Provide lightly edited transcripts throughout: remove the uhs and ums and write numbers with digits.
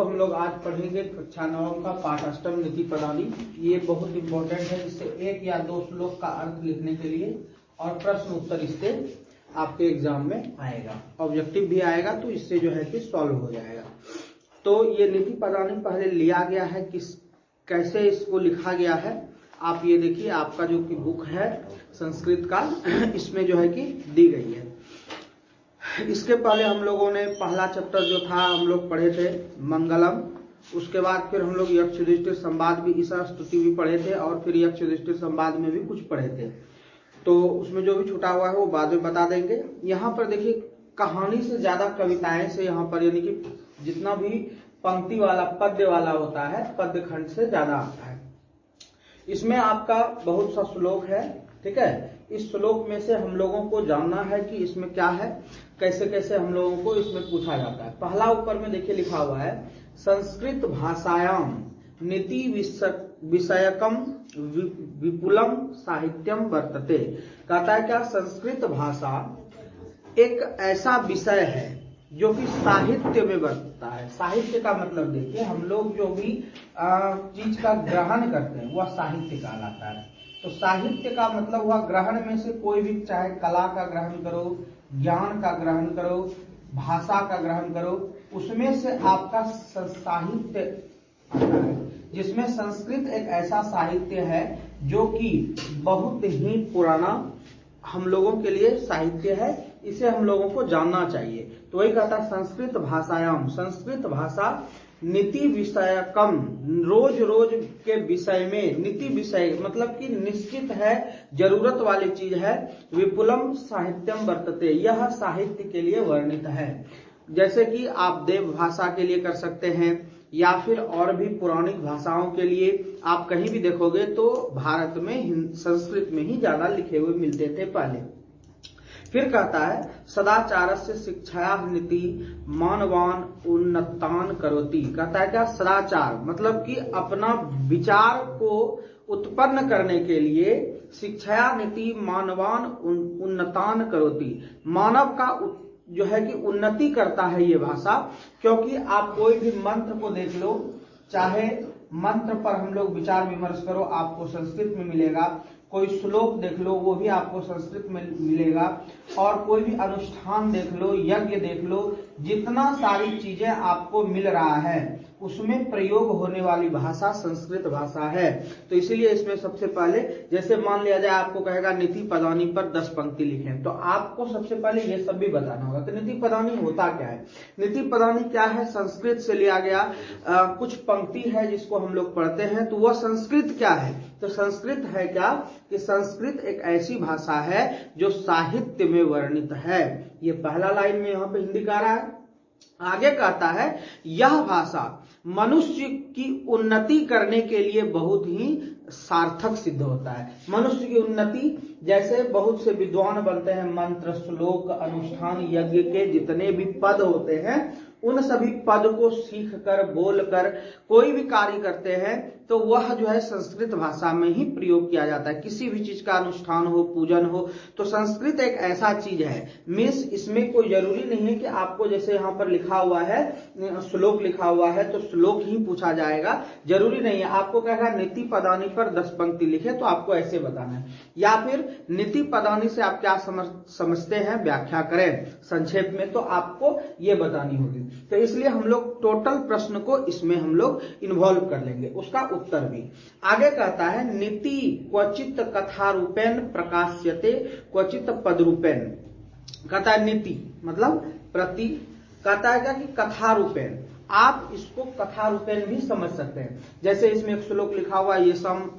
हम लोग आज पढ़ेंगे कक्षा 9 का पाठ अष्टम नीति पदानी। ये बहुत इंपॉर्टेंट है, इससे 1 या 2 श्लोक का अर्थ लिखने के लिए और प्रश्न उत्तर इससे आपके एग्जाम में आएगा, ऑब्जेक्टिव भी आएगा, तो इससे जो है कि सॉल्व हो जाएगा। तो ये नीति पदानी पहले लिया गया है, कैसे इसको लिखा गया है आप ये देखिए, आपका जो कि बुक है संस्कृत का, इसमें जो है कि दी गई है। इसके पहले हम लोगों ने पहला चैप्टर जो था हम लोग पढ़े थे मंगलम, उसके बाद फिर हम लोग यक्ष युधिष्ठिर संवाद भी, ईशा स्तुति भी पढ़े थे, और फिर यक्ष युधिष्ठिर संवाद में भी कुछ पढ़े थे। तो उसमें जो भी छूटा हुआ है वो बाद में बता देंगे। यहाँ पर देखिए कहानी से ज्यादा कविताएं से यहाँ पर, यानी कि जितना भी पंक्ति वाला पद्य वाला होता है पद्य खंड से ज्यादा आता है। इसमें आपका बहुत सा श्लोक है, ठीक है। इस श्लोक में से हम लोगों को जानना है कि इसमें क्या है, कैसे कैसे हम लोगों को इसमें पूछा जाता है। पहला ऊपर में देखिए लिखा हुआ है संस्कृत भाषायाम नीति विषयकम विपुलम साहित्यम वर्तते। कहता है क्या, संस्कृत भाषा एक ऐसा विषय है जो कि साहित्य में बरतता है। साहित्य का मतलब देखिए, हम लोग जो भी चीज का ग्रहण करते हैं वह साहित्य कहलाता है। तो साहित्य का मतलब हुआ ग्रहण में से कोई भी, चाहे कला का ग्रहण करो, ज्ञान का ग्रहण करो, भाषा का ग्रहण करो, उसमें से आपका साहित्य आता है, जिसमें संस्कृत एक ऐसा साहित्य है जो कि बहुत ही पुराना हम लोगों के लिए साहित्य है, इसे हम लोगों को जानना चाहिए। तो वही कहता है संस्कृत भाषायाम, संस्कृत भाषा नीति विषयकम, रोज रोज के विषय में, नीति विषय मतलब कि निश्चित है, जरूरत वाली चीज है, विपुलम साहित्यम वर्तते, यह साहित्य के लिए वर्णित है। जैसे कि आप देव भाषा के लिए कर सकते हैं, या फिर और भी पौराणिक भाषाओं के लिए आप कहीं भी देखोगे तो भारत में संस्कृत में ही ज्यादा लिखे हुए मिलते थे पहले। फिर कहता है सदाचारस्य शिक्षाया नीति मानवान उन्नतान करोति। कहता है क्या, सदाचार मतलब कि अपना विचार को उत्पन्न करने के लिए शिक्षाया नीति मानवान उन्नतान करोति, मानव का जो है कि उन्नति करता है ये भाषा। क्योंकि आप कोई भी मंत्र को देख लो, चाहे मंत्र पर हम लोग विचार विमर्श करो आपको संस्कृत में मिलेगा, कोई श्लोक देख लो वो भी आपको संस्कृत में मिलेगा, और कोई भी अनुष्ठान देख लो, यज्ञ देख लो, जितना सारी चीजें आपको मिल रहा है उसमें प्रयोग होने वाली भाषा संस्कृत भाषा है। तो इसीलिए इसमें सबसे पहले, जैसे मान लिया जाए आपको कहेगा नीति पदानी पर 10 पंक्ति लिखें, तो आपको सबसे पहले ये सब भी बताना होगा कि नीति पदानी होता क्या है। नीति पदानी क्या है, संस्कृत से लिया गया कुछ पंक्ति है जिसको हम लोग पढ़ते हैं, तो वह संस्कृत क्या है। तो संस्कृत है क्या कि संस्कृत एक ऐसी भाषा है जो साहित्य में वर्णित है। ये पहला लाइन में यहाँ पे हिंदी का रहा है। आगे कहता है यह भाषा मनुष्य की उन्नति करने के लिए बहुत ही सार्थक सिद्ध होता है। मनुष्य की उन्नति, जैसे बहुत से विद्वान बनते हैं, मंत्र, श्लोक, अनुष्ठान, यज्ञ के जितने भी पद होते हैं उन सभी पद को सीख कर, बोल कर कोई भी कार्य करते हैं तो वह जो है संस्कृत भाषा में ही प्रयोग किया जाता है। किसी भी चीज का अनुष्ठान हो, पूजन हो, तो संस्कृत एक ऐसा चीज है। मीन्स इसमें कोई जरूरी नहीं है कि आपको, जैसे यहाँ पर लिखा हुआ है श्लोक लिखा हुआ है तो श्लोक ही पूछा जाएगा, जरूरी नहीं है। आपको कहेगा नीति पदानी पर 10 पंक्ति लिखे तो आपको ऐसे बताना है, या फिर नीति पदानी से आप क्या समझते हैं व्याख्या करें संक्षेप में, तो आपको ये बतानी होगी। तो इसलिए हम लोग टोटल प्रश्न को इसमें हम लोग इन्वॉल्व कर लेंगे, उसका उत्तर भी। आगे कहता है नीति क्वचित कथा रूपेण प्रकाश्यते क्वचित पद रूपेण। कहता है नीति मतलब प्रति, कहता है क्या कि कथा रूपेण, आप इसको कथा रूपेण भी समझ सकते हैं। जैसे इसमें एक श्लोक लिखा हुआ, ये सम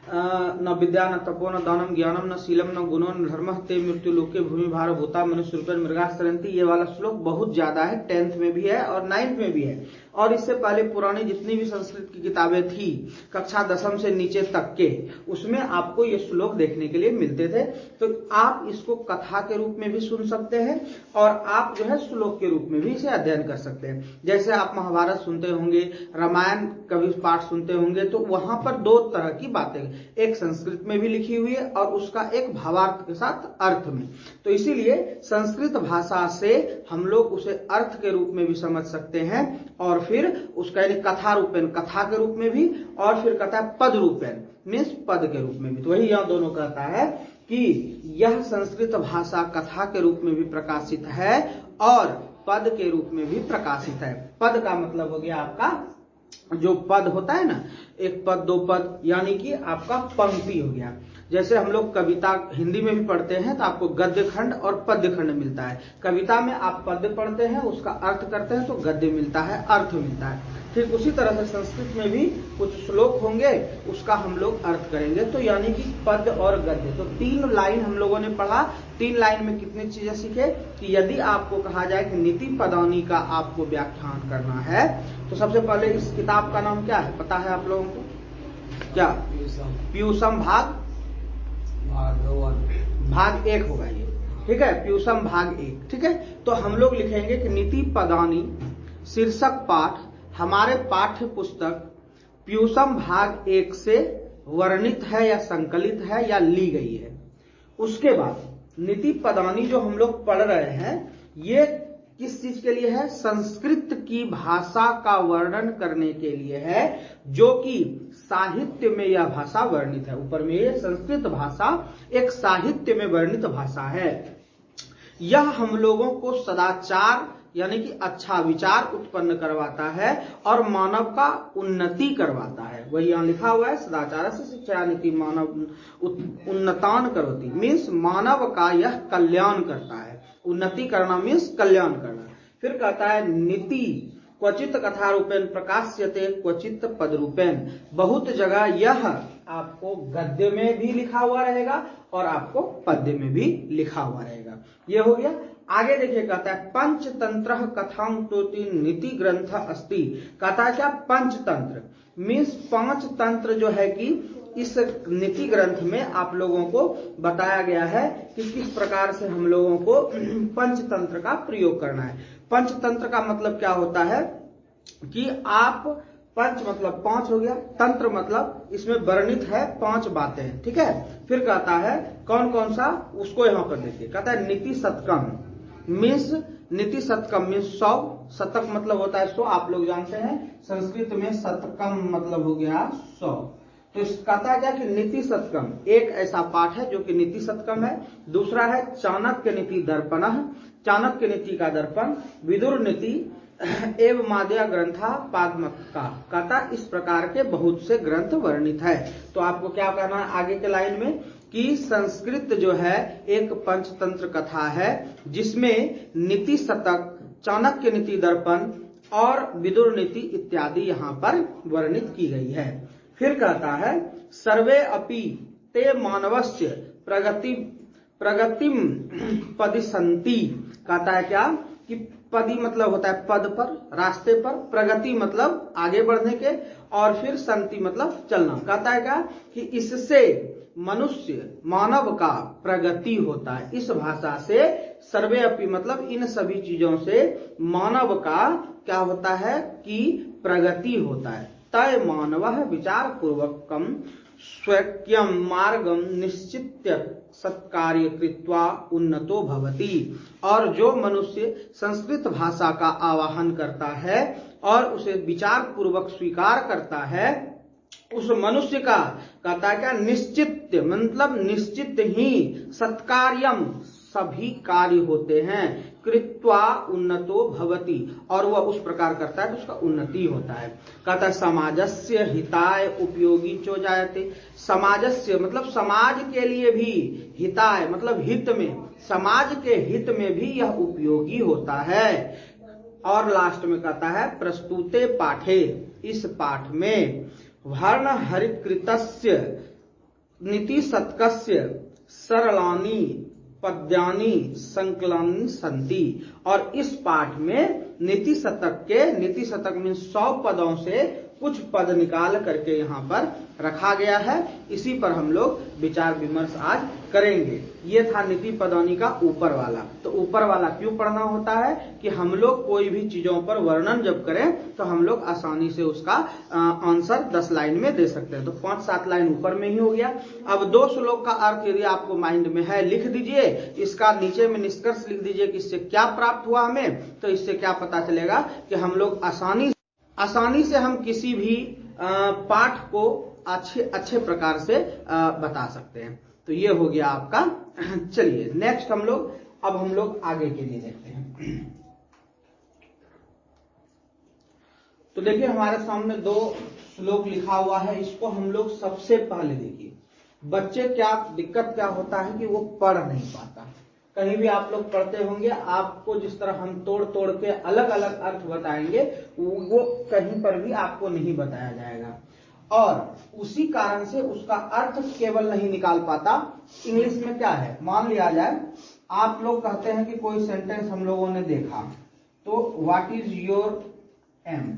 न विद्या न तपो न दानम ज्ञानम न शीलम न गुणो न धर्म ते मृत्यु लोके भूमि भार भूता मनुष्य रूपेण मृगा सरंती। ये वाला श्लोक बहुत ज्यादा है, 10th में भी है और 9th में भी है। और इससे पहले पुरानी जितनी भी संस्कृत की किताबें थी कक्षा 10वीं से नीचे तक के, उसमें आपको ये श्लोक देखने के लिए मिलते थे। तो आप इसको कथा के रूप में भी सुन सकते हैं और आप जो है श्लोक के रूप में भी इसे अध्ययन कर सकते हैं। जैसे आप महाभारत सुनते होंगे, रामायण कभी पाठ सुनते होंगे, तो वहां पर 2 तरह की बातें, एक संस्कृत में भी लिखी हुई है और उसका एक भावार्थ के साथ अर्थ में। तो इसीलिए संस्कृत भाषा से हम लोग उसे अर्थ के रूप में भी समझ सकते हैं और फिर उसका यानी कथा रूपेण, कथा के रूप में भी, और फिर कहता है पद रूपेण मीन्स पद के रूप में भी। तो वही यहाँ दोनों कहता है कि यह संस्कृत भाषा कथा के रूप में भी प्रकाशित है और पद के रूप में भी प्रकाशित है। पद का मतलब हो गया आपका जो पद होता है ना, एक पद दो पद, यानी कि आपका पंक्ति हो गया। जैसे हम लोग कविता हिंदी में भी पढ़ते हैं तो आपको गद्य खंड और पद्य खंड मिलता है। कविता में आप पद्य पढ़ते हैं, उसका अर्थ करते हैं तो गद्य मिलता है, अर्थ मिलता है। ठीक उसी तरह से संस्कृत में भी कुछ श्लोक होंगे, उसका हम लोग अर्थ करेंगे। तो यानी कि पद्य और गद्य, तो 3 लाइन हम लोगों ने पढ़ा। 3 लाइन में कितनी चीजें सीखे कि यदि आपको कहा जाए कि नीति पदानी का आपको व्याख्यान करना है तो सबसे पहले इस किताब का नाम क्या है, पता है आप लोगों को? क्या? पीयूषम भाग 1 होगा ये, ठीक है, पीयूषम भाग 1। ठीक है, तो हम लोग लिखेंगे कि नीति पदानी शीर्षक पाठ हमारे पाठ्य पुस्तक पीयूषम भाग 1 से वर्णित है या संकलित है या ली गई है। उसके बाद नीति पदानी जो हम लोग पढ़ रहे हैं ये किस चीज के लिए है? संस्कृत की भाषा का वर्णन करने के लिए है, जो कि साहित्य में यह भाषा वर्णित है। ऊपर में ये संस्कृत भाषा एक साहित्य में वर्णित भाषा है। यह हम लोगों को सदाचार यानी कि अच्छा विचार उत्पन्न करवाता है और मानव का उन्नति करवाता है। वही यहाँ लिखा हुआ है, सदाचार से शिक्षा नीति मानव उन्नतान करोति, मीन्स मानव का यह कल्याण करता है। उन्नति करना मीन्स कल्याण करना। फिर कहता है नीति क्वचित कथा रूपेण प्रकाश्यते क्वचित पद रूपेण। बहुत जगह यह आपको गद्य में भी लिखा हुआ रहेगा और आपको पद्य में भी लिखा हुआ रहेगा। ये हो गया। आगे देखिए कहता है पंचतंत्र कथां तोति नीति ग्रंथ अस्ति। कहता है क्या? पंचतंत्र मीन्स 5 तंत्र जो है कि इस नीति ग्रंथ में आप लोगों को बताया गया है कि किस प्रकार से हम लोगों को पंचतंत्र का प्रयोग करना है। पंचतंत्र का मतलब क्या होता है कि आप पंच मतलब 5 हो गया, तंत्र मतलब इसमें वर्णित है 5 बातें। ठीक है, फिर कहता है कौन कौन सा, उसको यहां पर देखिए। कहता है नीति शतकम मीन्स, नीति शतकम मीन्स 100, शतक मतलब होता है 100, आप लोग जानते हैं। संस्कृत में शतकम मतलब हो गया 100। तो कहता है क्या कि नीति शतकम एक ऐसा पाठ है जो कि नीति शतकम है। दूसरा है चाणक्य नीति दर्पण, चाणक्य नीति का दर्पण, विदुर नीति एवं मादया ग्रंथा पादमक का। कहता इस प्रकार के बहुत से ग्रंथ वर्णित है। तो आपको क्या करना है आगे के लाइन में कि संस्कृत जो है एक पंचतंत्र कथा है जिसमें नीति शतक, चाणक्य नीति दर्पण और विदुर नीति इत्यादि यहाँ पर वर्णित की गई है। फिर कहता है सर्वे अपि ते मानवस्य प्रगतिम पदिसन्ति। कहता है क्या कि पदी मतलब होता है पद पर, रास्ते पर, प्रगति मतलब आगे बढ़ने के, और फिर संति मतलब चलना। कहता है क्या कि इससे मनुष्य मानव का प्रगति होता है। इस भाषा से सर्वे अपि मतलब इन सभी चीजों से मानव का क्या होता है कि प्रगति होता है। तय मानवः विचार पूर्वकम स्वयं मार्गम निश्चित्य सत्कार्य कृत्वा उन्नतो भवति। और जो मनुष्य संस्कृत भाषा का आवाहन करता है और उसे विचार पूर्वक स्वीकार करता है, उस मनुष्य का कहता है क्या निश्चित मतलब निश्चित ही सत्कार्यम सभी कार्य होते हैं, कृत्वा उन्नतो भवति और वह उस प्रकार करता है तो उसका उन्नति होता है। कहता है समाजस्य हिताय उपयोगी चो जायते। समाजस्य मतलब समाज के लिए भी, हिताय मतलब हित में, समाज के हित में भी यह उपयोगी होता है। और लास्ट में कहता है प्रस्तुते पाठे, इस पाठ में वर्ण हरिकृतस्य नीति शतकस्य सरलानी पद्यानि संकलनानि सन्ति। और इस पाठ में नीति शतक के, नीति शतक में 100 पदों से कुछ पद निकाल करके यहाँ पर रखा गया है। इसी पर हम लोग विचार विमर्श आज करेंगे। ये था नीति पदानी का ऊपर वाला। तो ऊपर वाला क्यों पढ़ना होता है कि हम लोग कोई भी चीजों पर वर्णन जब करें तो हम लोग आसानी से उसका आंसर 10 लाइन में दे सकते हैं। तो 5-7 लाइन ऊपर में ही हो गया। अब 2 श्लोक का अर्थ यदि आपको माइंड में है लिख दीजिए, इसका नीचे में निष्कर्ष लिख दीजिए कि इससे क्या प्राप्त हुआ हमें। तो इससे क्या पता चलेगा कि हम लोग आसानी आसानी से हम किसी भी पाठ को अच्छे प्रकार से बता सकते हैं। तो ये हो गया आपका। चलिए नेक्स्ट हम लोग आगे के लिए देखते हैं। तो देखिए हमारे सामने 2 श्लोक लिखा हुआ है, इसको हम लोग सबसे पहले देखिए। बच्चे दिक्कत क्या होता है कि वो पढ़ नहीं पाता। कहीं भी आप लोग पढ़ते होंगे, आपको जिस तरह हम तोड़ तोड़ के अलग अलग अर्थ बताएंगे, वो कहीं पर भी आपको नहीं बताया जाएगा, और उसी कारण से उसका अर्थ केवल नहीं निकाल पाता। इंग्लिश में क्या है, मान लिया जाए आप लोग कहते हैं कि कोई सेंटेंस हम लोगों ने देखा, तो व्हाट इज योर एम,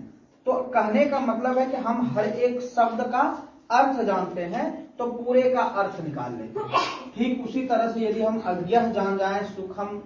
तो कहने का मतलब है कि हम हर एक शब्द का अर्थ जानते हैं, तो पूरे का अर्थ निकाल लेते हैं। ठीक उसी तरह से यदि हम अज्ञः जान जाएं, सुखम,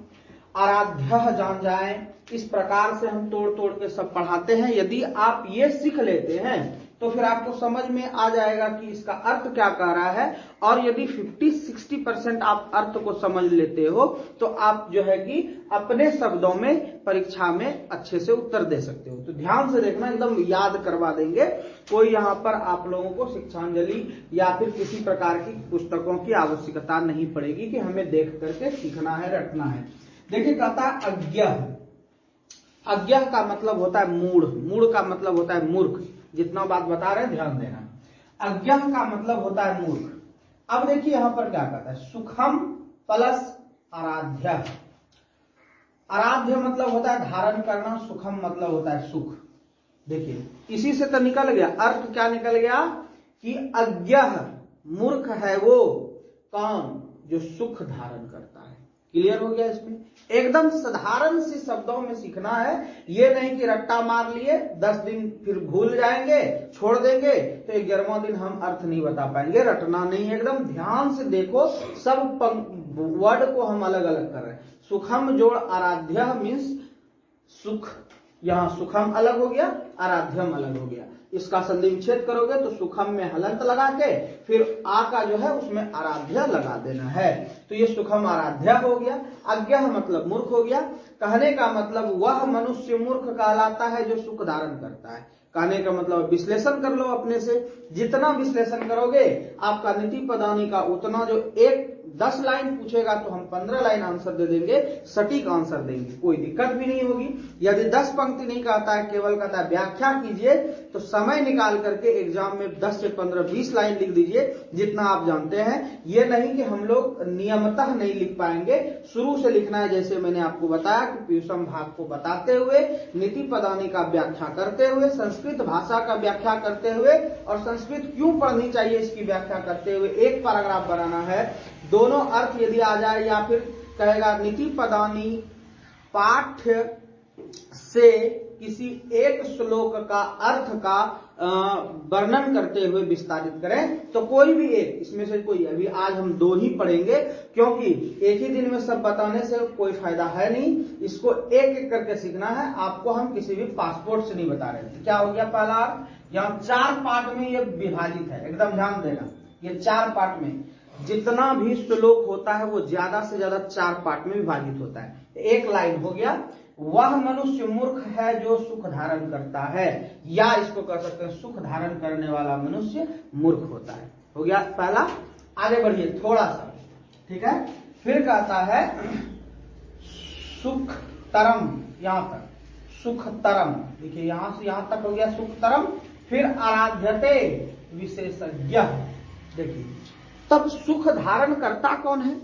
आराध्यः जान जाएं, इस प्रकार से हम तोड़ तोड़ के सब पढ़ाते हैं। यदि आप ये सीख लेते हैं तो फिर आपको समझ में आ जाएगा कि इसका अर्थ क्या कह रहा है, और यदि 50-60% आप अर्थ को समझ लेते हो तो आप जो है कि अपने शब्दों में परीक्षा में अच्छे से उत्तर दे सकते हो। तो ध्यान से देखना, एकदम याद करवा देंगे। कोई यहाँ पर आप लोगों को शिक्षांजलि या फिर किसी प्रकार की पुस्तकों की आवश्यकता नहीं पड़ेगी कि हमें देख करके सीखना है, रटना है। देखिए कहता है अज्ञः। अज्ञः का मतलब होता है मूढ़, मूढ़ का मतलब होता है मूर्ख। जितना बात बता रहे हैं ध्यान देना। अज्ञः का मतलब होता है मूर्ख। अब देखिए यहां पर क्या कहता है, सुखम प्लस आराध्य। आराध्य मतलब होता है धारण करना, सुखम मतलब होता है सुख। देखिए इसी से तो निकल गया अर्थ, क्या निकल गया कि अज्ञः मूर्ख है वो कौन, जो सुख धारण करता है। क्लियर हो गया। इसमें एकदम साधारण से शब्दों में सीखना है, ये नहीं कि रट्टा मार लिए 10 दिन फिर भूल जाएंगे, छोड़ देंगे, तो 11वां दिन हम अर्थ नहीं बता पाएंगे। रटना नहीं, एकदम ध्यान से देखो। सब वर्ड को हम अलग अलग कर रहे हैं। सुखम जोड़ आराध्य मीन्स सुख, यहां सुखम अलग हो गया, आराध्यम अलग हो गया। इसका संधि विच्छेद करोगे तो सुखम में हलंत लगा के फिर आ का जो है उसमें आराध्य लगा देना है। तो ये सुखम आराध्य हो गया। अज्ञः मतलब मूर्ख हो गया। कहने का मतलब वह मनुष्य मूर्ख कहलाता है जो सुख धारण करता है। कहने का मतलब विश्लेषण कर लो अपने से, जितना विश्लेषण करोगे आपका नीति पदानी का उतना, जो 10 लाइन पूछेगा तो हम 15 लाइन आंसर दे देंगे, सटीक आंसर देंगे, कोई दिक्कत भी नहीं होगी। यदि 10 पंक्ति नहीं कहता है, केवल कहता है व्याख्या कीजिए, तो समय निकाल करके एग्जाम में 10 से 15-20 लाइन लिख दीजिए, जितना आप जानते हैं। ये नहीं कि हम लोग नियमतः नहीं लिख पाएंगे, शुरू से लिखना है। जैसे मैंने आपको बताया कि पीयूषम भाग को बताते हुए, नीति पदानी का व्याख्या करते हुए, संस्कृत भाषा का व्याख्या करते हुए, और संस्कृत क्यों पढ़नी चाहिए इसकी व्याख्या करते हुए एक पैराग्राफ बनाना है। दोनों अर्थ यदि आ जाए, या फिर कहेगा नीति पदानी पाठ्य से किसी एक श्लोक का अर्थ का वर्णन करते हुए विस्तारित करें, तो कोई भी एक इसमें से कोई, अभी आज हम 2 ही पढ़ेंगे, क्योंकि एक ही दिन में सब बताने से कोई फायदा है नहीं। इसको एक एक करके सीखना है। आपको हम किसी भी पासपोर्ट से नहीं बता रहे थे। क्या हो गया पहला अर्थ, यहाँ 4 पार्ट में ये विभाजित है, एकदम ध्यान देना। ये 4 पार्ट में जितना भी श्लोक होता है वो ज्यादा से ज्यादा 4 पार्ट में विभाजित होता है। एक लाइन हो गया, वह मनुष्य मूर्ख है जो सुख धारण करता है, या इसको कह सकते हैं सुख धारण करने वाला मनुष्य मूर्ख होता है। हो गया पहला। आगे बढ़िए थोड़ा सा, ठीक है। फिर कहता है सुख तरम, यहां तक सुख तरम, देखिए यहां से यहां तक हो गया सुख तरम। फिर आराध्यते विशेषज्ञ। देखिए तब सुख धारण करता कौन है,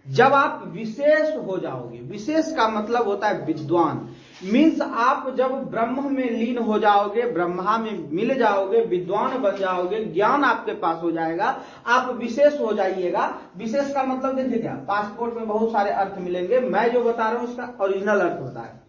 जब आप विशेष हो जाओगे। विशेष का मतलब होता है विद्वान, मीन्स आप जब ब्रह्म में लीन हो जाओगे, ब्रह्मा में मिल जाओगे, विद्वान बन जाओगे, ज्ञान आपके पास हो जाएगा, आप विशेष हो जाइएगा। विशेष का मतलब देखिए क्या, पासपोर्ट में बहुत सारे अर्थ मिलेंगे, मैं जो बता रहा हूं उसका ओरिजिनल अर्थ होता है।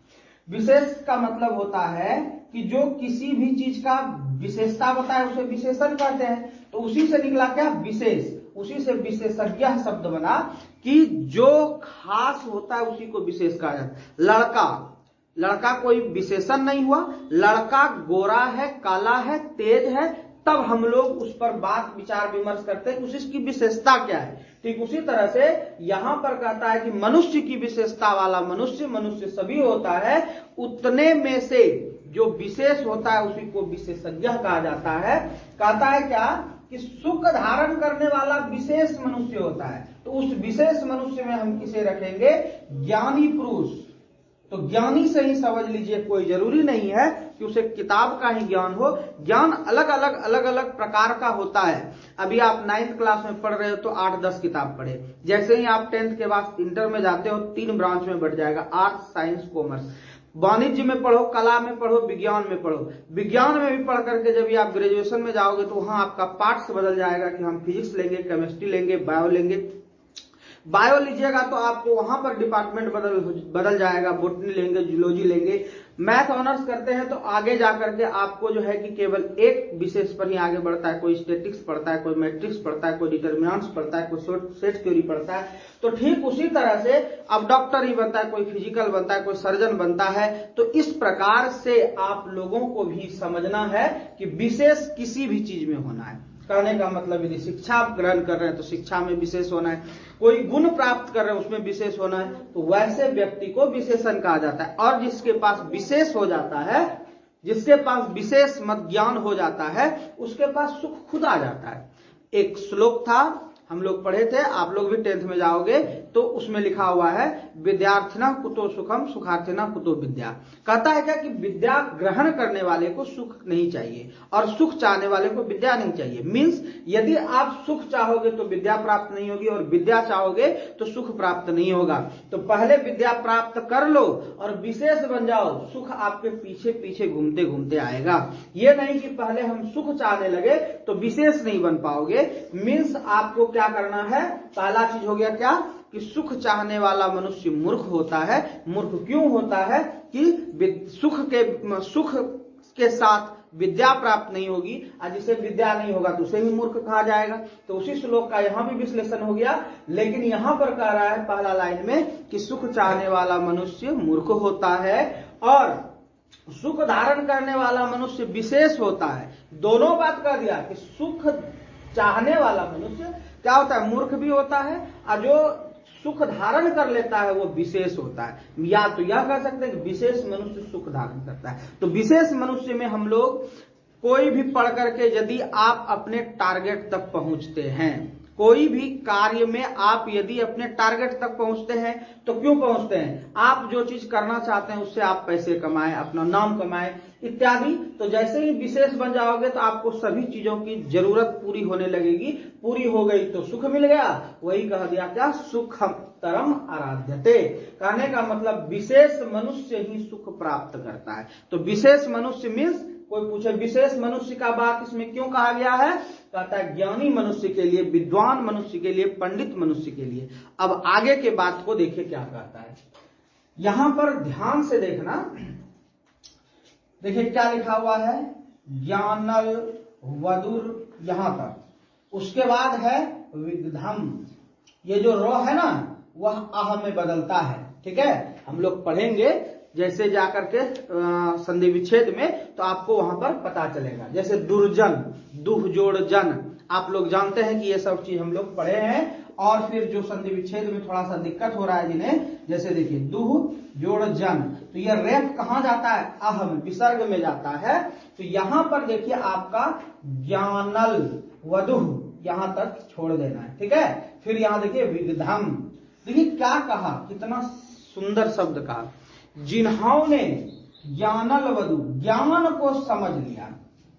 विशेष का मतलब होता है कि जो किसी भी चीज का विशेषता बताए उसे विशेषण कहते हैं। तो उसी से निकला क्या, विशेष। उसी से विशेषज्ञ शब्द बना कि जो खास होता है उसी को विशेष कहा जाता है। लड़का कोई विशेषण नहीं हुआ, लड़का गोरा है, काला है, तेज है, तब हम लोग उस पर बात विचार विमर्श करते हैं उसकी विशेषता क्या है। ठीक उसी तरह से यहां पर कहता है कि मनुष्य की विशेषता वाला मनुष्य सभी होता है, उतने में से जो विशेष होता है उसी को विशेषज्ञ कहा जाता है। कहता है क्या कि सुख धारण करने वाला विशेष मनुष्य होता है, तो उस विशेष मनुष्य में हम किसे रखेंगे? ज्ञानी पुरुष। तो ज्ञानी से ही समझ लीजिए, कोई जरूरी नहीं है कि उसे किताब का ही ज्ञान हो। ज्ञान अलग अलग प्रकार का होता है। अभी आप 9th क्लास में पढ़ रहे हो तो 8-10 किताब पढ़े, जैसे ही आप 10th के बाद इंटर में जाते हो 3 ब्रांच में बढ़ जाएगा, आर्ट्स, साइंस, कॉमर्स। वाणिज्य में पढ़ो, कला में पढ़ो, विज्ञान में पढ़ो। विज्ञान में भी पढ़ करके जब आप ग्रेजुएशन में जाओगे तो वहां आपका पार्ट्स बदल जाएगा कि हम फिजिक्स लेंगे, केमिस्ट्री लेंगे, बायो लेंगे। बायो लीजिएगा तो आपको वहां पर डिपार्टमेंट बदल जाएगा, बोटनी लेंगे, जूलॉजी लेंगे। मैथ ऑनर्स करते हैं तो आगे जाकर के आपको जो है कि केवल एक विशेष पर ही आगे बढ़ता है। कोई स्टैटिक्स पढ़ता है, कोई मैट्रिक्स पढ़ता है, कोई डिटर्मिनेंट्स पढ़ता है, कोई सेट थ्योरी पढ़ता है। तो ठीक उसी तरह से अब डॉक्टर ही बनता है, कोई फिजिकल बनता है, कोई सर्जन बनता है। तो इस प्रकार से आप लोगों को भी समझना है कि विशेष किसी भी चीज में होना है। कहने का मतलब यदि शिक्षा ग्रहण कर रहे हैं तो शिक्षा में विशेष होना है, कोई गुण प्राप्त कर रहे हैं उसमें विशेष होना है, तो वैसे व्यक्ति को विशेषण कहा जाता है। और जिसके पास विशेष हो जाता है, जिसके पास विशेष मत ज्ञान हो जाता है, उसके पास सुख खुद आ जाता है। एक श्लोक था, हम लोग पढ़े थे, आप लोग भी 10th में जाओगे तो उसमें लिखा हुआ है, विद्यार्थिना कुतो सुखम सुखार्थिना कुतो विद्या। कहता है क्या कि विद्या ग्रहण करने वाले को सुख नहीं चाहिए और सुख चाहने वाले को विद्या नहीं चाहिए। मीन्स यदि आप सुख चाहोगे तो विद्या प्राप्त नहीं होगी और विद्या चाहोगे तो सुख प्राप्त नहीं होगा। तो पहले विद्या प्राप्त कर लो और विशेष बन जाओ, सुख आपके पीछे पीछे घूमते घूमते आएगा। ये नहीं कि पहले हम सुख चाहने लगे तो विशेष नहीं बन पाओगे। मीन्स आपको क्या करना है? पहला चीज हो गया क्या कि सुख चाहने वाला मनुष्य मूर्ख होता है। मूर्ख क्यों होता है? कि सुख के साथ विद्या प्राप्त नहीं होगी, और जिसे विद्या नहीं होगा तो उसे ही मूर्ख कहा जाएगा। तो उसी श्लोक का यहां भी विश्लेषण हो गया, लेकिन यहां पर कह रहा है पहला लाइन में कि सुख चाहने वाला मनुष्य मूर्ख होता है और सुख धारण करने वाला मनुष्य विशेष होता है। दोनों बात कह दिया कि सुख चाहने वाला मनुष्य क्या होता है? मूर्ख भी होता है, और जो सुख धारण कर लेता है वो विशेष होता है। या तो यह कह सकते हैं कि विशेष मनुष्य सुख धारण करता है। तो विशेष मनुष्य में हम लोग कोई भी पढ़ करके यदि आप अपने टारगेट तक पहुंचते हैं, कोई भी कार्य में आप यदि अपने टारगेट तक पहुंचते हैं, तो क्यों पहुंचते हैं? आप जो चीज करना चाहते हैं उससे आप पैसे कमाएं, अपना नाम कमाएं इत्यादि। तो जैसे ही विशेष बन जाओगे तो आपको सभी चीजों की जरूरत पूरी होने लगेगी। पूरी हो गई तो सुख मिल गया। वही कह दिया क्या? सुखम तरम आराध्यते। कहने का मतलब विशेष मनुष्य ही सुख प्राप्त करता है। तो विशेष मनुष्य मीन्स, कोई पूछे विशेष मनुष्य का बात इसमें क्यों कहा गया है? कहता है ज्ञानी मनुष्य के लिए, विद्वान मनुष्य के लिए, पंडित मनुष्य के लिए। अब आगे के बात को देखिए क्या कहता है। यहां पर ध्यान से देखना, देखिए क्या लिखा हुआ है, ज्ञानल वधुर, यहां तक। उसके बाद है विदधम। ये जो रो है ना वह आह में बदलता है। ठीक है, हम लोग पढ़ेंगे जैसे जाकर के संधि विच्छेद में, तो आपको वहां पर पता चलेगा। जैसे दुर्जन, दुह जोड़ जन, आप लोग जानते हैं कि ये सब चीज हम लोग पढ़े हैं। और फिर जो संधि विच्छेद में थोड़ा सा दिक्कत हो रहा है जिन्हें, जैसे देखिए दुह जोड़ जन, तो ये रेफ कहां जाता है? अह में, विसर्ग में जाता है। तो यहां पर देखिए आपका ज्ञानल वधुह यहां तक छोड़ देना है। ठीक है, फिर यहां देखिए विदधम। देखिए क्या कहा, कितना सुंदर शब्द कहा, जिन्होंने ज्ञानल वधु, ज्ञान को समझ लिया।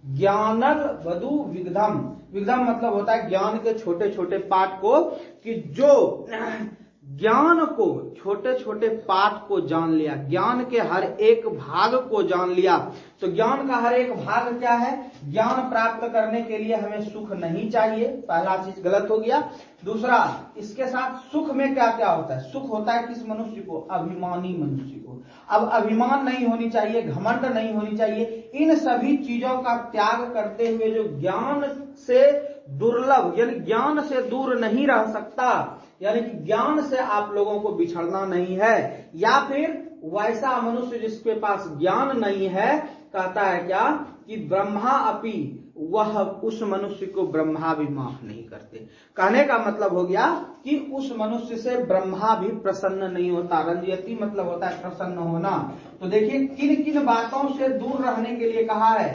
ज्ञानल वधु विदधम, विदधम मतलब होता है ज्ञान के छोटे छोटे पाठ को, कि जो ज्ञान को, छोटे छोटे पाठ को जान लिया, ज्ञान के हर एक भाग को जान लिया। तो ज्ञान का हर एक भाग क्या है? ज्ञान प्राप्त करने के लिए हमें सुख नहीं चाहिए, पहला चीज गलत हो गया। दूसरा, इसके साथ सुख में क्या क्या होता है? सुख होता है किस मनुष्य को? अभिमानी मनुष्य को। अब अभिमान नहीं होनी चाहिए, घमंड नहीं होनी चाहिए। इन सभी चीजों का त्याग करते हुए जो ज्ञान से दुर्लभ, यानी ज्ञान से दूर नहीं रह सकता, यानी कि ज्ञान से आप लोगों को बिछड़ना नहीं है। या फिर वैसा मनुष्य जिसके पास ज्ञान नहीं है, कहता है क्या कि ब्रह्मा अपि, वह उस मनुष्य को ब्रह्मा भी माफ नहीं करते। कहने का मतलब हो गया कि उस मनुष्य से ब्रह्मा भी प्रसन्न नहीं होता। रंजयति मतलब होता है प्रसन्न होना। तो देखिए किन किन बातों से दूर रहने के लिए कहा है।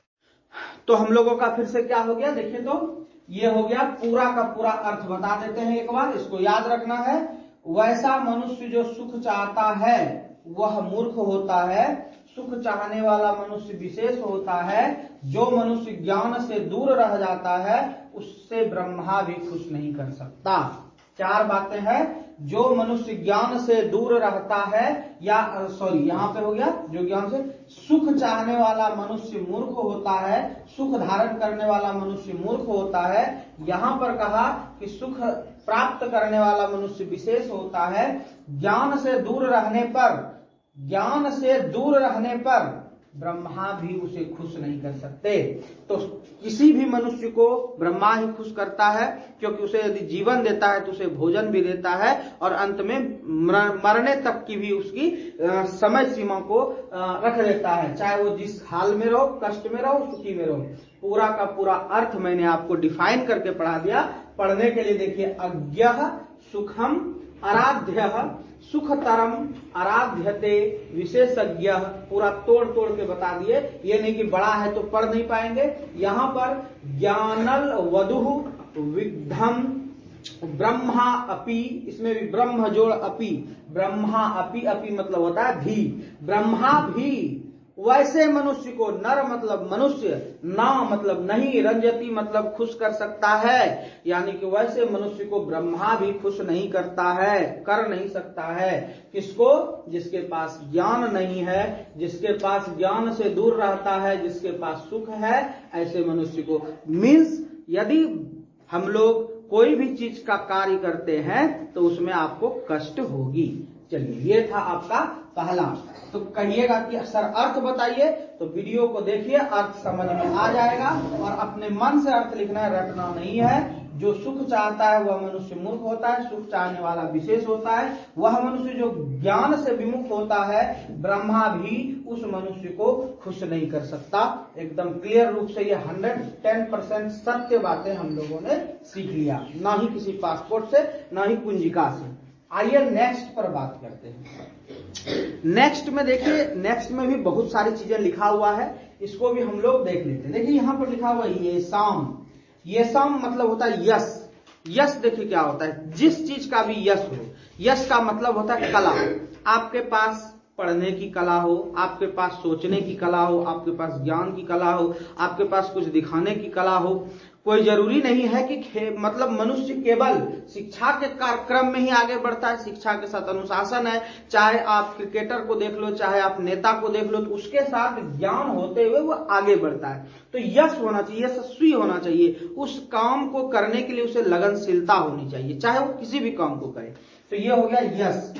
तो हम लोगों का फिर से क्या हो गया, देखिए तो ये हो गया पूरा का पूरा अर्थ बता देते हैं एक बार, इसको याद रखना है। वैसा मनुष्य जो सुख चाहता है वह मूर्ख होता है, सुख चाहने वाला मनुष्य विशेष होता है। जो मनुष्य ज्ञान से दूर रह जाता है उससे ब्रह्मा भी खुश नहीं कर सकता। चार बातें हैं। जो मनुष्य ज्ञान से दूर रहता है, या सॉरी यहां पे हो गया जो ज्ञान से, सुख चाहने वाला मनुष्य मूर्ख होता है, सुख धारण करने वाला मनुष्य मूर्ख होता है। यहां पर कहा कि सुख प्राप्त करने वाला मनुष्य विशेष होता है। ज्ञान से दूर रहने पर ब्रह्मा भी उसे खुश नहीं कर सकते। तो किसी भी मनुष्य को ब्रह्मा ही खुश करता है, क्योंकि उसे यदि जीवन देता है तो उसे भोजन भी देता है और अंत में मरने तक की भी उसकी समय सीमा को रख देता है, चाहे वो जिस हाल में रहो, कष्ट में रहो, सुखी में रहो। पूरा का पूरा अर्थ मैंने आपको डिफाइन करके पढ़ा दिया। पढ़ने के लिए देखिए, अज्ञः सुखम आराध्यः सुखतरम आराध्यते विशेषज्ञ, पूरा तोड़ तोड़ के बता दिए। ये नहीं कि बड़ा है तो पढ़ नहीं पाएंगे। यहां पर ज्ञानल वधु विद्धम ब्रह्मा अपि, इसमें भी ब्रह्म जोड़ अपि, ब्रह्मा अपि, अपि मतलब होता है भी, ब्रह्मा भी वैसे मनुष्य को, नर मतलब मनुष्य, ना मतलब नहीं, रंजती मतलब खुश कर सकता है, यानी कि वैसे मनुष्य को ब्रह्मा भी खुश नहीं करता है, कर नहीं सकता है। किसको? जिसके पास ज्ञान नहीं है, जिसके पास ज्ञान से दूर रहता है, जिसके पास सुख है, ऐसे मनुष्य को। मीन्स यदि हम लोग कोई भी चीज का कार्य करते हैं तो उसमें आपको कष्ट होगी। चलिए, ये था आपका पहला। तो कहिएगा कि सर अर्थ बताइए, तो वीडियो को देखिए, अर्थ समझ में आ जाएगा। और अपने मन से अर्थ लिखना है, रटना नहीं है। जो सुख चाहता है वह मनुष्य मूर्ख होता है, सुख चाहने वाला विशेष होता है। वह मनुष्य जो ज्ञान से विमुख होता है, ब्रह्मा भी उस मनुष्य को खुश नहीं कर सकता। एकदम क्लियर रूप से ये 110% सत्य बातें हम लोगों ने सीख लिया, ना ही किसी पासपोर्ट से, ना ही कुंजिका से। आइए नेक्स्ट पर बात करते हैं। नेक्स्ट में देखिए, नेक्स्ट में भी बहुत सारी चीजें लिखा हुआ है, इसको भी हम लोग देख लेते हैं। देखिए यहां पर लिखा हुआ है ये शाम, ये शाम मतलब होता है यश। यश देखिए क्या होता है, जिस चीज का भी यश हो। यश का मतलब होता है कला। आपके पास पढ़ने की कला हो, आपके पास सोचने की कला हो, आपके पास ज्ञान की कला हो, आपके पास कुछ दिखाने की कला हो। कोई जरूरी नहीं है कि मतलब मनुष्य केवल शिक्षा के कार्यक्रम में ही आगे बढ़ता है। शिक्षा के साथ अनुशासन है। चाहे आप क्रिकेटर को देख लो, चाहे आप नेता को देख लो, तो उसके साथ ज्ञान होते हुए वो आगे बढ़ता है। तो यश होना चाहिए, यशस्वी होना चाहिए। उस काम को करने के लिए उसे लगनशीलता होनी चाहिए, चाहे वो किसी भी काम को करे। तो ये हो गया यश।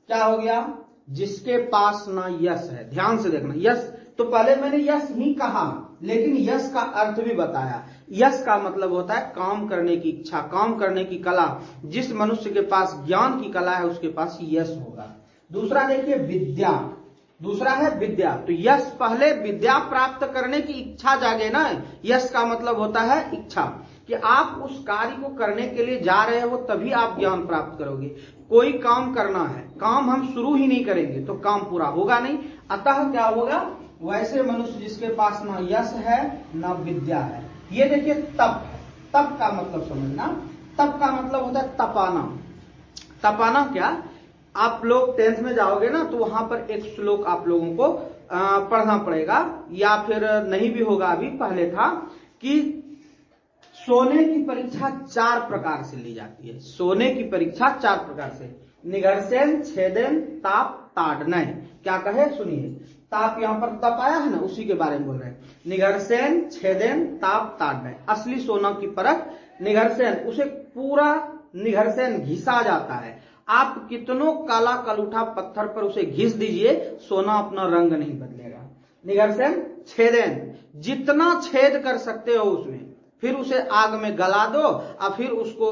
क्या हो गया? जिसके पास ना यश है। ध्यान से देखना, यश तो पहले मैंने यश ही कहा, लेकिन यश का अर्थ भी बताया। यश का मतलब होता है काम करने की इच्छा, काम करने की कला। जिस मनुष्य के पास ज्ञान की कला है उसके पास यश होगा। दूसरा देखिए विद्या, दूसरा है विद्या। तो यश पहले विद्या प्राप्त करने की इच्छा जागे ना। यश का मतलब होता है इच्छा, कि आप उस कार्य को करने के लिए जा रहे हो, तभी आप ज्ञान प्राप्त करोगे। कोई काम करना है, काम हम शुरू ही नहीं करेंगे तो काम पूरा होगा नहीं। अतः क्या होगा? वैसे मनुष्य जिसके पास ना यश है ना विद्या है। ये देखिए तप, तप का मतलब समझना। तप का मतलब होता है तपाना। तपाना क्या? आप लोग 10th में जाओगे ना, तो वहां पर एक श्लोक आप लोगों को पढ़ना पड़ेगा, या फिर नहीं भी होगा, अभी पहले था कि सोने की परीक्षा 4 प्रकार से ली जाती है। सोने की परीक्षा 4 प्रकार से, निघर्षण, छेदन, ताप, ताड़नय। क्या कहे सुनिए, ताप यहां पर तप आया है ना, उसी के बारे में बोल रहे हैं। निघर्षण, छेदन, ताप, ताड़नय। असली सोना की परख निघर्षण, उसे पूरा निघर्षण घिसा जाता है। आप कितनों काला कलूठा पत्थर पर उसे घिस दीजिए, सोना अपना रंग नहीं बदलेगा। निघर्षण। छेदन, जितना छेद कर सकते हो उसमें, फिर उसे आग में गला दो और फिर उसको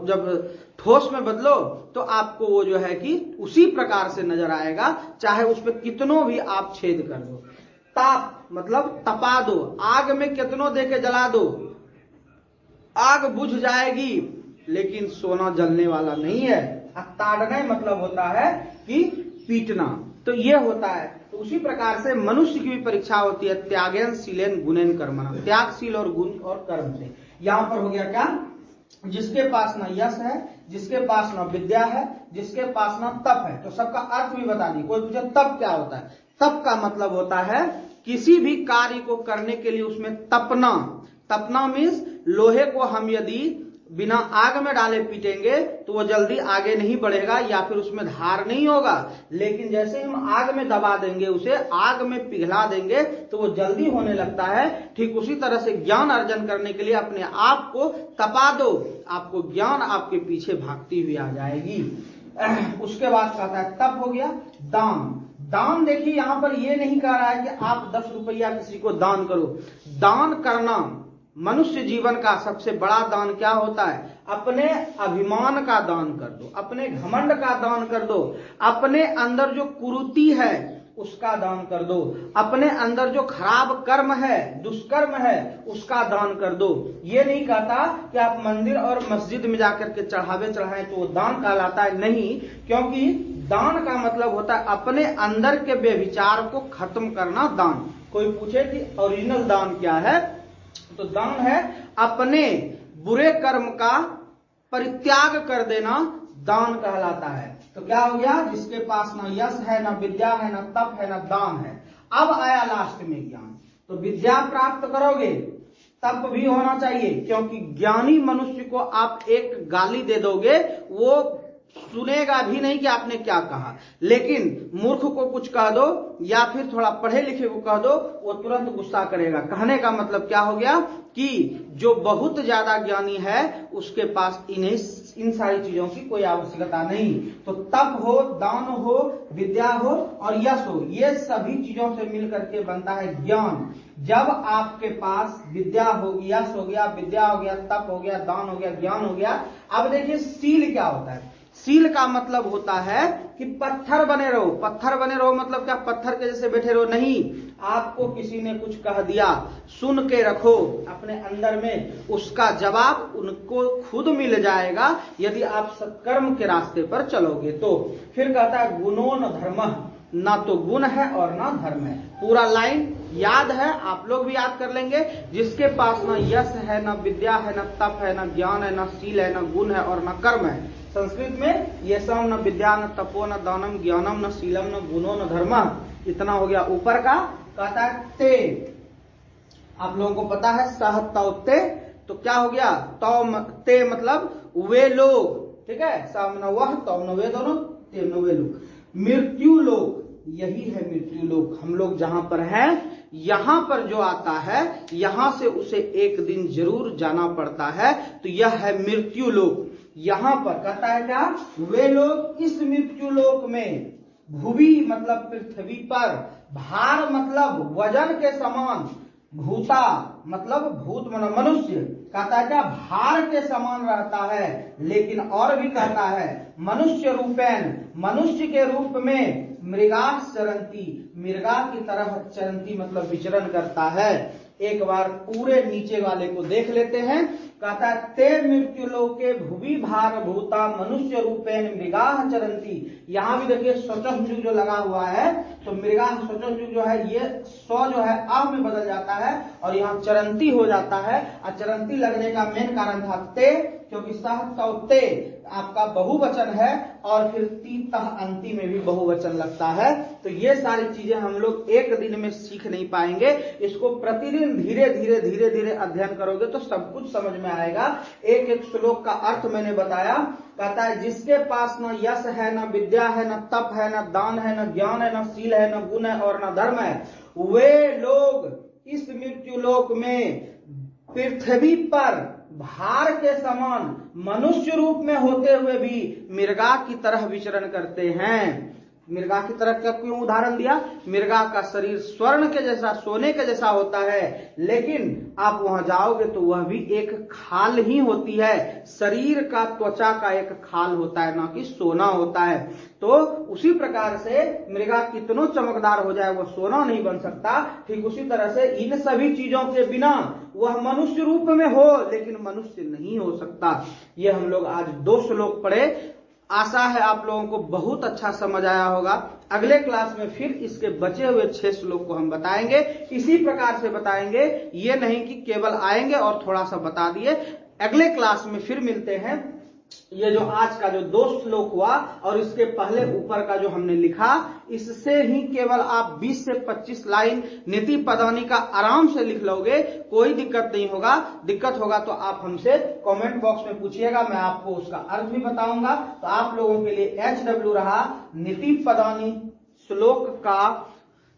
जब ठोस में बदलो तो आपको वो जो है कि उसी प्रकार से नजर आएगा, चाहे उस पर कितनों भी आप छेद कर दो। ताप मतलब तपा दो, आग में कितनों दे के जला दो, आग बुझ जाएगी लेकिन सोना जलने वाला नहीं है। ताड़ना मतलब होता है कि पीटना। तो ये होता है। तो उसी प्रकार से मनुष्य की भी परीक्षा होती है, त्यागेन शीलेन गुणेन कर्मणा, त्यागशील और गुण और कर्म से। यहां पर हो गया क्या, जिसके पास ना यश है, जिसके पास ना विद्या है, जिसके पास ना तप है। तो सबका अर्थ भी बता दी। कोई पूछे तप क्या होता है, तप का मतलब होता है किसी भी कार्य को करने के लिए उसमें तपना। तपना मीन्स लोहे को हम यदि बिना आग में डाले पीटेंगे तो वो जल्दी आगे नहीं बढ़ेगा या फिर उसमें धार नहीं होगा, लेकिन जैसे हम आग में दबा देंगे, उसे आग में पिघला देंगे तो वो जल्दी होने लगता है। ठीक उसी तरह से ज्ञान अर्जन करने के लिए अपने आप को तपा दो, आपको ज्ञान आपके पीछे भागती हुई आ जाएगी। उसके बाद कहता है तप हो गया। दान, दान देखिए यहां पर ये नहीं कह रहा है कि आप 10 रुपया किसी को दान करो। दान करना मनुष्य जीवन का सबसे बड़ा दान क्या होता है, अपने अभिमान का दान कर दो, अपने घमंड का दान कर दो, अपने अंदर जो कुरीति है उसका दान कर दो, अपने अंदर जो खराब कर्म है, दुष्कर्म है, उसका दान कर दो। ये नहीं कहता कि आप मंदिर और मस्जिद में जाकर के चढ़ावे चढ़ाएं तो वो दान कहलाता है, नहीं, क्योंकि दान का मतलब होता है अपने अंदर के व्यभिचार को खत्म करना दान। कोई पूछे कि ओरिजिनल दान क्या है, तो दान है अपने बुरे कर्म का परित्याग कर देना, दान कहलाता है। तो क्या हो गया, जिसके पास ना यश है, ना विद्या है, ना तप है, ना दान है। अब आया लास्ट में ज्ञान। तो विद्या प्राप्त करोगे, तप भी होना चाहिए, क्योंकि ज्ञानी मनुष्य को आप एक गाली दे दोगे वो सुनेगा भी नहीं कि आपने क्या कहा, लेकिन मूर्ख को कुछ कह दो या फिर थोड़ा पढ़े लिखे को कह दो, वो तुरंत गुस्सा करेगा। कहने का मतलब क्या हो गया कि जो बहुत ज्यादा ज्ञानी है उसके पास इन सारी चीजों की कोई आवश्यकता नहीं। तो तप हो, दान हो, विद्या हो और यश हो, ये सभी चीजों से मिलकर के बनता है ज्ञान। जब आपके पास विद्या होगी, यश हो गया, विद्या हो गया, तप हो गया, दान हो गया, ज्ञान हो गया। अब देखिए शील क्या होता है। शील का मतलब होता है कि पत्थर बने रहो। पत्थर बने रहो मतलब क्या, पत्थर के जैसे बैठे रहो नहीं। आपको किसी ने कुछ कह दिया, सुन के रखो अपने अंदर में, उसका जवाब उनको खुद मिल जाएगा यदि आप सत्कर्म के रास्ते पर चलोगे तो। फिर कहता है गुणो न धर्म, ना तो गुण है और ना धर्म है। पूरा लाइन याद है, आप लोग भी याद कर लेंगे। जिसके पास ना यश है, ना विद्या है, ना तप है, ना ज्ञान है, ना शील है, ना गुण है और ना कर्म है। संस्कृत में ये सब न विद्या, न तपो, न दानम, ज्ञानम, न शीलम, न गुणो, न धर्म, इतना हो गया ऊपर का। कहता है ते, आप लोगों को पता है सह तौ ते, तो क्या हो गया, तौ ते मतलब वे लोग, ठीक है, सम न वह तौ न वे दोनों, ते न वे लोग। मृत्यु लोक, यही है मृत्यु लोक। हम लोग जहां पर हैं, यहां पर जो आता है यहां से उसे एक दिन जरूर जाना पड़ता है, तो यह है मृत्यु लोक। यहां पर कहता है क्या, वे लोग इस मृत्यु लोक में, भूवि मतलब पृथ्वी पर, भार मतलब वजन के समान, भूता मतलब भूत मनुष्य, कहता है क्या भार के समान रहता है। लेकिन और भी कहता है मनुष्य रूपेण, मनुष्य के रूप में, मृगा चरंती, मृगा की तरह चरंती मतलब विचरण करता है। एक बार पूरे नीचे वाले को देख लेते हैं। कहता है ते मृत्यु लोके भुवि भार भूता मनुष्य रूपेण मृगा चरंती। यहां भी देखिए स्वचंजुग जो लगा हुआ है, तो मृगा स्वचंजुग जो है ये स्व जो है अ में बदल जाता है और यहाँ चरंती हो जाता है। और चरंती लगने का मेन कारण था ते, क्योंकि सह तौ ते आपका बहुवचन है और फिर ती तह अंति में भी बहुवचन लगता है। तो ये सारी चीजें हम लोग एक दिन में सीख नहीं पाएंगे, इसको प्रतिदिन धीरे धीरे धीरे धीरे अध्ययन करोगे तो सब कुछ समझ में आएगा। एक एक श्लोक का अर्थ मैंने बताया। कहता है जिसके पास न यश है, न विद्या है, न तप है, न दान है, न ज्ञान है, न शील है, न गुण है और न धर्म है, वे लोग इस मृत्यु लोक में पृथ्वी पर भार के समान मनुष्य रूप में होते हुए भी मृगा की तरह विचरण करते हैं। मृगा की तरह का क्यों उदाहरण दिया? मृगा का शरीर स्वर्ण के जैसा, सोने के जैसा होता है, लेकिन आप वहां जाओगे तो वह भी एक खाल ही होती है। शरीर का, त्वचा का एक खाल होता है, ना कि सोना होता है। तो उसी प्रकार से मृगा कितनों चमकदार हो जाए, वो सोना नहीं बन सकता। ठीक उसी तरह से इन सभी चीजों के बिना वह मनुष्य रूप में हो, लेकिन मनुष्य नहीं हो सकता। ये हम लोग आज 2 श्लोक पढ़े। आशा है आप लोगों को बहुत अच्छा समझ आया होगा। अगले क्लास में फिर इसके बचे हुए 6 श्लोक को हम बताएंगे। इसी प्रकार से बताएंगे, ये नहीं कि केवल आएंगे और थोड़ा सा बता दिए। अगले क्लास में फिर मिलते हैं। ये जो आज का जो 2 श्लोक हुआ और इसके पहले ऊपर का जो हमने लिखा, इससे ही केवल आप 20 से 25 लाइन नीति पदावली का आराम से लिख लोगे, कोई दिक्कत नहीं होगा। दिक्कत होगा तो आप हमसे कमेंट बॉक्स में पूछिएगा, मैं आपको उसका अर्थ भी बताऊंगा। तो आप लोगों के लिए HW रहा नीति पदावली श्लोक का,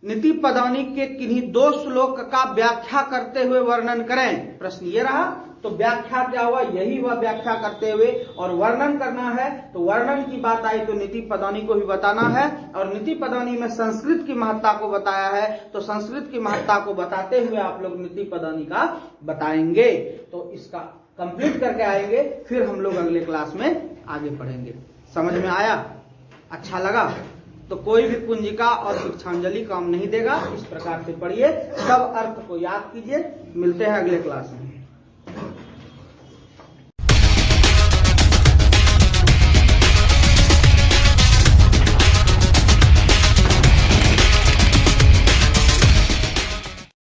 नीति पदावली के किन्हीं 2 श्लोक का व्याख्या करते हुए वर्णन करें। प्रश्न ये रहा। तो व्याख्या क्या हुआ? यही हुआ व्याख्या करते हुए। और वर्णन करना है तो वर्णन की बात आई तो नीति पदावली को भी बताना है। और नीति पदावली में संस्कृत की महत्ता को बताया है, तो संस्कृत की महत्ता को बताते हुए आप लोग नीति पदावली का बताएंगे। तो इसका कंप्लीट करके आएंगे, फिर हम लोग अगले क्लास में आगे पढ़ेंगे। समझ में आया? अच्छा लगा? तो कोई भी कुंजिका और दीक्षांजलि काम नहीं देगा। इस प्रकार से पढ़िए, सब अर्थ को याद कीजिए। मिलते हैं अगले क्लास में।